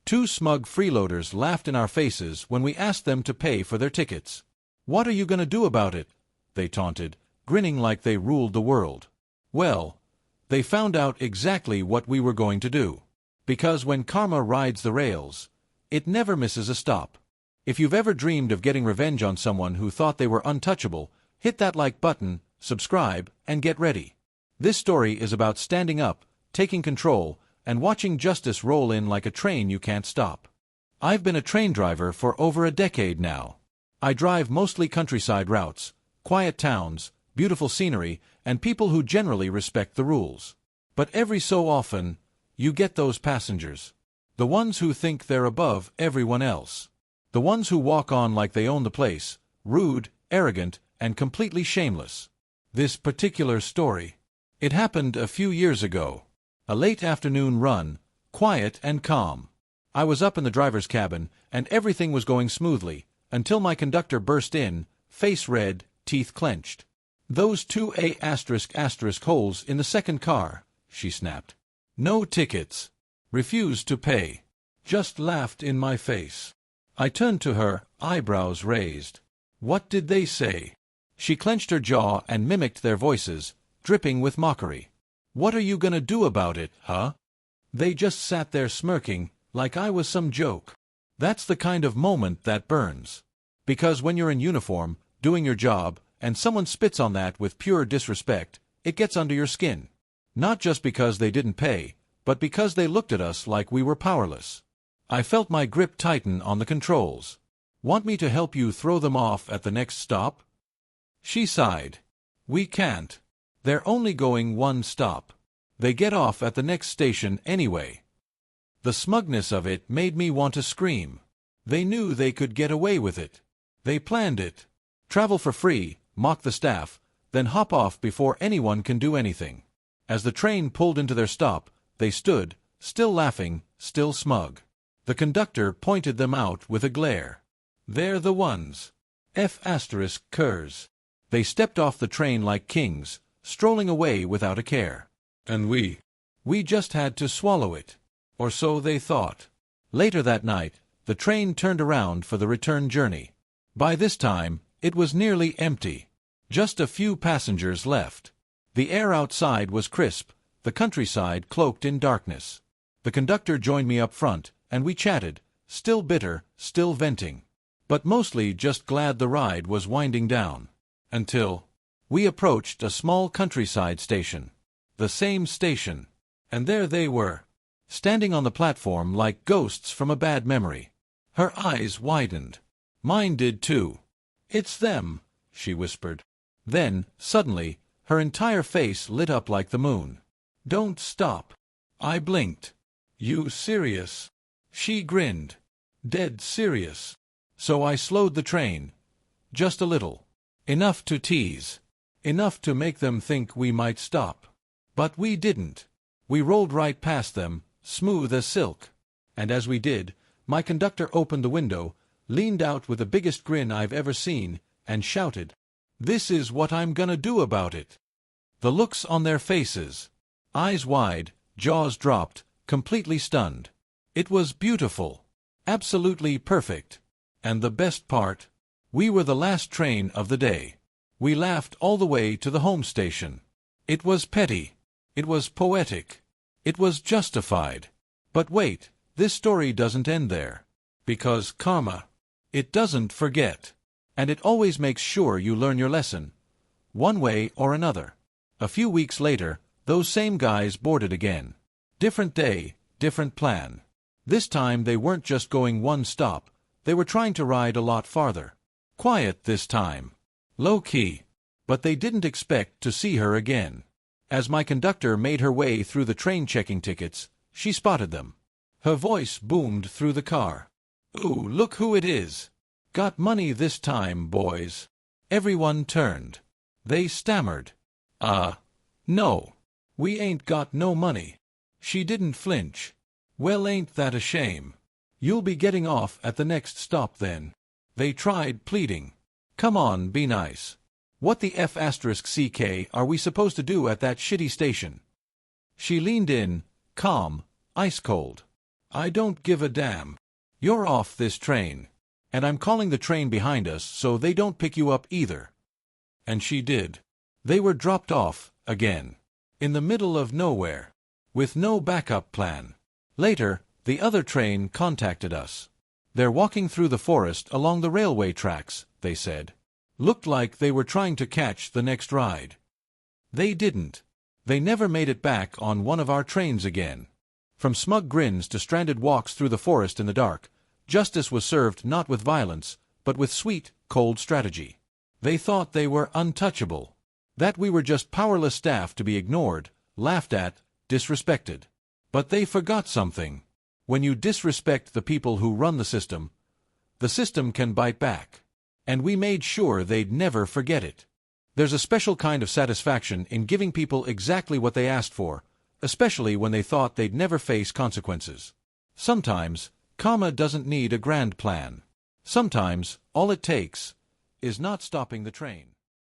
Two smug freeloaders laughed in our faces when we asked them to pay for their tickets. "What are you going to do about it?" they taunted, grinning like they ruled the world. Well, they found out exactly what we were going to do. Because when karma rides the rails, it never misses a stop. If you've ever dreamed of getting revenge on someone who thought they were untouchable, hit that like button, subscribe, and get ready. This story is about standing up, taking control, and watching justice roll in like a train you can't stop. I've been a train driver for over a decade now. I drive mostly countryside routes, quiet towns, beautiful scenery, and people who generally respect the rules. But every so often, you get those passengers. The ones who think they're above everyone else. The ones who walk on like they own the place, rude, arrogant, and completely shameless. This particular story. It happened a few years ago. A late afternoon run, quiet and calm. I was up in the driver's cabin, and everything was going smoothly, until my conductor burst in, face red, teeth clenched. "Those two A** holes in the second car," she snapped. "No tickets. Refused to pay. Just laughed in my face." I turned to her, eyebrows raised. What did they say? She clenched her jaw and mimicked their voices, dripping with mockery. "What are you gonna do about it, huh?" They just sat there smirking, like I was some joke. That's the kind of moment that burns. Because when you're in uniform, doing your job, and someone spits on that with pure disrespect, it gets under your skin. Not just because they didn't pay, but because they looked at us like we were powerless. I felt my grip tighten on the controls. "Want me to help you throw them off at the next stop?" She sighed. "We can't. They're only going one stop. They get off at the next station anyway." The smugness of it made me want to scream. They knew they could get away with it. They planned it. Travel for free, mock the staff, then hop off before anyone can do anything. As the train pulled into their stop, they stood, still laughing, still smug. The conductor pointed them out with a glare. "They're the ones. F***curs." They stepped off the train like kings, strolling away without a care. And we just had to swallow it. Or so they thought. Later that night, the train turned around for the return journey. By this time, it was nearly empty. Just a few passengers left. The air outside was crisp, the countryside cloaked in darkness. The conductor joined me up front, and we chatted, still bitter, still venting. But mostly just glad the ride was winding down. Until we approached a small countryside station. The same station. And there they were, standing on the platform like ghosts from a bad memory. Her eyes widened. Mine did too. "It's them," she whispered. Then, suddenly, her entire face lit up like the moon. "Don't stop." I blinked. "You serious?" She grinned. "Dead serious." So I slowed the train. Just a little. Enough to tease. Enough to make them think we might stop. But we didn't. We rolled right past them, smooth as silk. And as we did, my conductor opened the window, leaned out with the biggest grin I've ever seen, and shouted, "This is what I'm gonna do about it." The looks on their faces. Eyes wide, jaws dropped, completely stunned. It was beautiful. Absolutely perfect. And the best part? We were the last train of the day. We laughed all the way to the home station. It was petty. It was poetic. It was justified. But wait, this story doesn't end there. Because karma, it doesn't forget. And it always makes sure you learn your lesson. One way or another. A few weeks later, those same guys boarded again. Different day, different plan. This time they weren't just going one stop, they were trying to ride a lot farther. Quiet this time. Low-key. But they didn't expect to see her again. As my conductor made her way through the train checking tickets, she spotted them. Her voice boomed through the car. "Ooh, look who it is. Got money this time, boys." Everyone turned. They stammered. No. We ain't got no money." She didn't flinch. "Well, ain't that a shame? You'll be getting off at the next stop then." They tried pleading. "Come on, be nice. What the F***ck are we supposed to do at that shitty station?" She leaned in, calm, ice cold. I don't give a damn. You're off this train. And I'm calling the train behind us so they don't pick you up either. And she did. They were dropped off, again. In the middle of nowhere. With no backup plan. Later, the other train contacted us. They're walking through the forest along the railway tracks, they said. Looked like they were trying to catch the next ride. They didn't. They never made it back on one of our trains again. From smug grins to stranded walks through the forest in the dark, justice was served not with violence, but with sweet, cold strategy. They thought they were untouchable. That we were just powerless staff to be ignored, laughed at, disrespected. But they forgot something. When you disrespect the people who run the system can bite back. And we made sure they'd never forget it. There's a special kind of satisfaction in giving people exactly what they asked for, especially when they thought they'd never face consequences. Sometimes, karma doesn't need a grand plan. Sometimes, all it takes is not stopping the train.